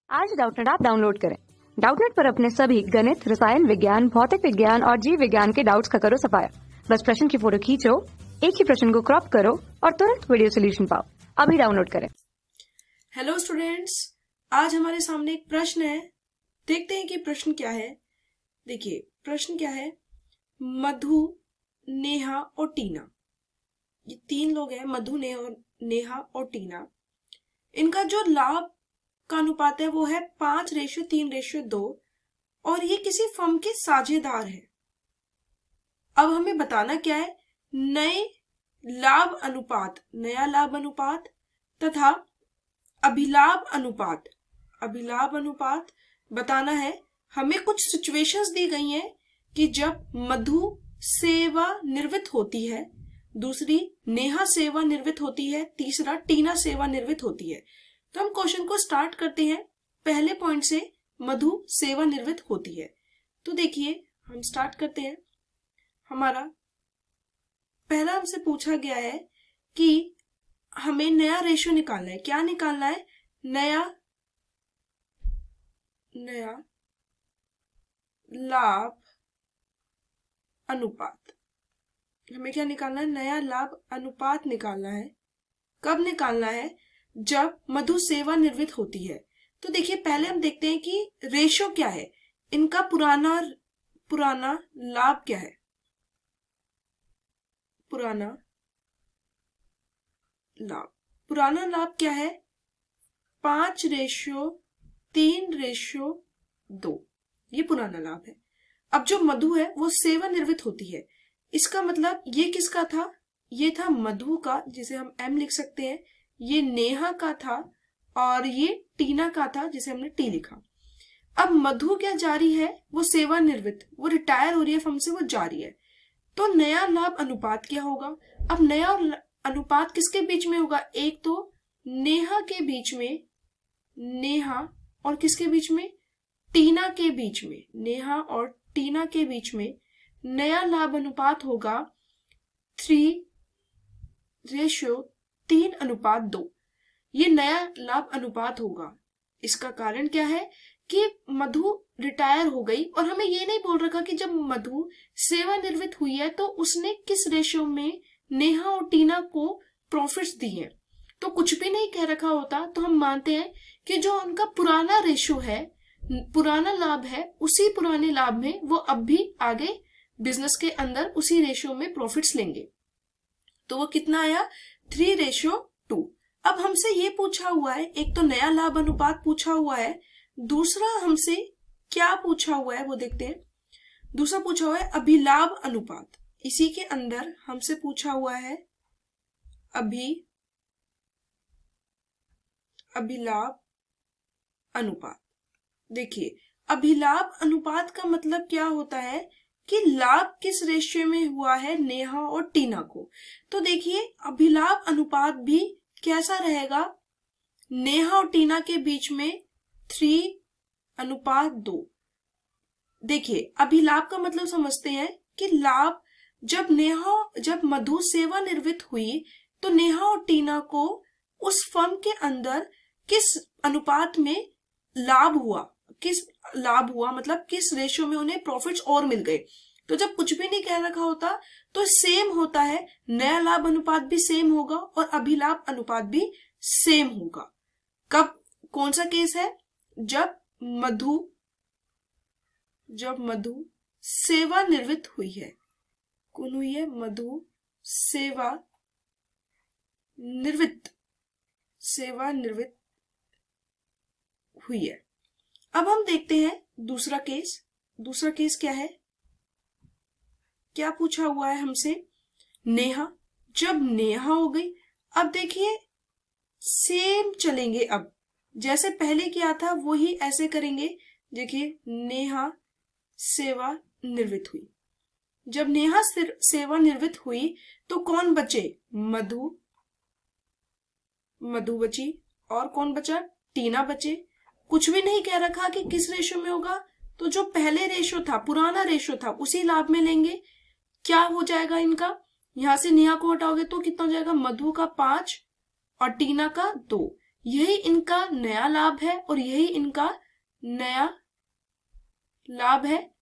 आज Doubtnut app download करें। Doubtnut पर अपने सभी गणित, रसायन विज्ञान, भौतिक विज्ञान और जीव विज्ञान के डाउट्स का करो सफाया। बस प्रश्न की फोटो खींचो, एक ही प्रश्न को क्रॉप करो और तुरंत वीडियो सोल्यूशन पाओ। अभी डाउनलोड करें। हेलो स्टूडेंट्स, आज हमारे सामने एक प्रश्न है। देखते हैं कि प्रश्न क्या है। देखिए प्रश्न क्या है। मधु, नेहा और टीना, ये तीन लोग हैं। मधु, नेहा और टीना। इनका जो लाभ का अनुपात है वो है 5:3:2 और ये किसी फर्म के साझेदार हैं। अब हमें बताना क्या है, नया लाभ अनुपात तथा अभिलाभ अनुपात बताना है। हमें कुछ सिचुएशंस दी गई हैं कि जब मधु सेवानिवृत्त होती है, दूसरी नेहा सेवानिवृत्त होती है, तीसरा टीना सेवानिवृत्त होती है। तो हम क्वेश्चन को स्टार्ट करते हैं पहले पॉइंट से, मधु सेवानिवृत्त होती है। तो देखिए हम स्टार्ट करते हैं। हमारा पहला हमसे पूछा गया है कि हमें नया रेशियो निकालना है। क्या निकालना है? नया लाभ अनुपात। हमें क्या निकालना है? नया लाभ अनुपात निकालना है। कब निकालना है? जब मधु सेवानिवृत्त होती है। तो देखिए पहले हम देखते हैं कि रेशियो क्या है, इनका पुराना लाभ क्या है। पुराना लाभ क्या है? 5:3:2, ये पुराना लाभ है। अब जो मधु है वो सेवानिवृत्त होती है। इसका मतलब ये किसका था? ये था मधु का, जिसे हम M लिख सकते हैं। ये नेहा का था और ये टीना का था, जिसे हमने T लिखा। अब मधु क्या जारी है? वो सेवानिवृत्त, वो रिटायर हो रही है फर्म से, वो जारी है। तो नया लाभ अनुपात क्या होगा? अब नया अनुपात किसके बीच में होगा? एक तो नेहा के बीच में, नेहा और किसके बीच में? टीना के बीच में। नेहा और टीना के बीच में नया लाभ अनुपात होगा 3:3:2। ये नया लाभ अनुपात होगा। इसका कारण क्या है कि मधु रिटायर हो गई और हमें ये नहीं बोल रखा कि जब मधु सेवानिवृत्त हुई है तो उसने किस रेशियो में नेहा और टीना को प्रॉफिट्स दिए। तो कुछ भी नहीं कह रखा होता तो हम मानते हैं कि जो उनका पुराना रेशियो है, पुराना लाभ है, उसी पुराने लाभ में वो अब भी आगे बिजनेस के अंदर उसी रेशियो में प्रॉफिट्स लेंगे। तो वो कितना आया? 3:2। अब हमसे ये पूछा हुआ है, एक तो नया लाभ अनुपात पूछा हुआ है, दूसरा हमसे क्या पूछा हुआ है वो देखते हैं। दूसरा पूछा हुआ है अभिलाभ अनुपात। इसी के अंदर हमसे पूछा हुआ है अभिलाभ अनुपात। देखिए अभिलाभ अनुपात का मतलब क्या होता है कि लाभ किस रेशियो में हुआ है नेहा और टीना को। तो देखिए अभिलाभ अनुपात भी कैसा रहेगा? नेहा और टीना के बीच में 3:2। देखिए अभिलाभ का मतलब समझते हैं कि लाभ जब मधु सेवानिवृत्त हुई तो नेहा और टीना को उस फर्म के अंदर किस अनुपात में लाभ हुआ, मतलब किस रेशियो में उन्हें प्रॉफिट्स और मिल गए। तो जब कुछ भी नहीं कह रखा होता तो सेम होता है, नया लाभ अनुपात भी सेम होगा और अभिलाभ अनुपात भी सेम होगा। कब, कौन सा केस है? जब मधु सेवानिवृत्त हुई है। कौन हुई है? मधु सेवानिवृत्त हुई है। अब हम देखते हैं दूसरा केस। दूसरा केस क्या है? क्या पूछा हुआ है हमसे? नेहा। जब नेहा हो गई, अब देखिए सेम चलेंगे। अब जैसे पहले किया था वही ऐसे करेंगे। देखिए नेहा सेवानिवृत्त हुई। जब नेहा सेवानिवृत्त हुई तो कौन बचे? मधु बची और कौन बचा? टीना बचे। कुछ भी नहीं कह रखा कि किस रेशियो में होगा, तो जो पहले रेशियो था, पुराना रेशियो था, उसी लाभ में लेंगे। क्या हो जाएगा इनका? यहां से नेहा को हटाओगे तो कितना हो जाएगा? मधु का 5 और टीना का 2। यही इनका नया लाभ है और यही इनका नया लाभ है,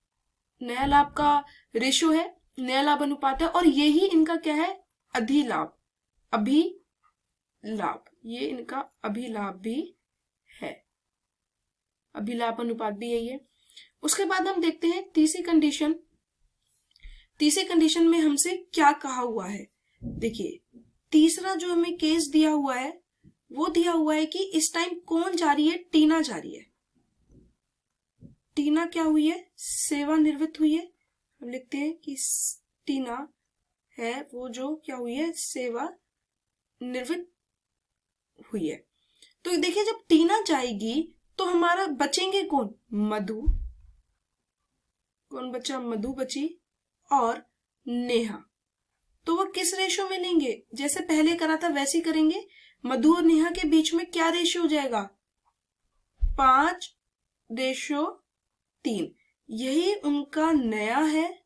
नया लाभ का रेशो है, नया लाभ अनुपात है, और यही इनका क्या है, अधिलाभ, अभिलाभ, ये इनका अभिलाभ भी है, अभिलाभ अनुपात भी यही है। उसके बाद हम देखते हैं तीसरी कंडीशन। तीसरी कंडीशन में हमसे क्या कहा हुआ है, देखिए तीसरा जो हमें केस दिया हुआ है वो दिया हुआ है कि इस टाइम कौन जारी है, टीना जारी है। टीना क्या हुई है, सेवानिवृत्त हुई है। हम लिखते हैं कि टीना है वो जो क्या हुई है, सेवानिवृत्त हुई है। तो देखिए जब टीना जाएगी तो हमारा बचेंगे कौन, मधु, कौन बचा, मधु बची और नेहा। तो वो किस रेशो में लेंगे, जैसे पहले करा था वैसे ही करेंगे। मधु और नेहा के बीच में क्या रेशो हो जाएगा, 5:3। यही उनका नया है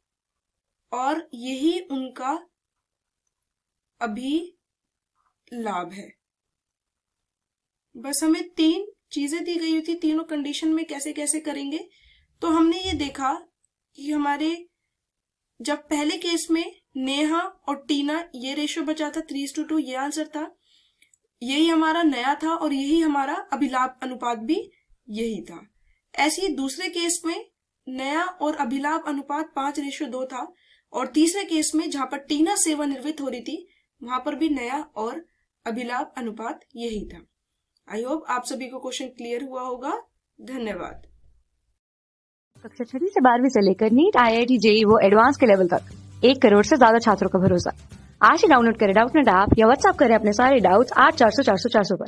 और यही उनका अभिलाभ है। बस हमें 3 चीजें दी गई थी, तीनों कंडीशन में कैसे कैसे करेंगे। तो हमने ये देखा कि हमारे जब पहले केस में नेहा और टीना ये रेशो बचा था 3:2, ये आंसर था, यही हमारा नया था और यही हमारा अभिलाभ अनुपात भी यही था। ऐसे ही दूसरे केस में नया और अभिलाभ अनुपात 5:2 था, और तीसरे केस में जहां पर टीना सेवानिवृत्त हो रही थी वहां पर भी नया और अभिलाभ अनुपात यही था। आई होप आप सभी को क्वेश्चन क्लियर हुआ होगा। धन्यवाद। कक्षा 6 से 12वीं से लेकर नीट, IIT, JEE वो एडवांस के लेवल तक 1 करोड़ से ज्यादा छात्रों का भरोसा। आज ही डाउनलोड करें डाउटनेट ऐप या व्हाट्सएप करें अपने सारे डाउट्स 8400 400 400 पर।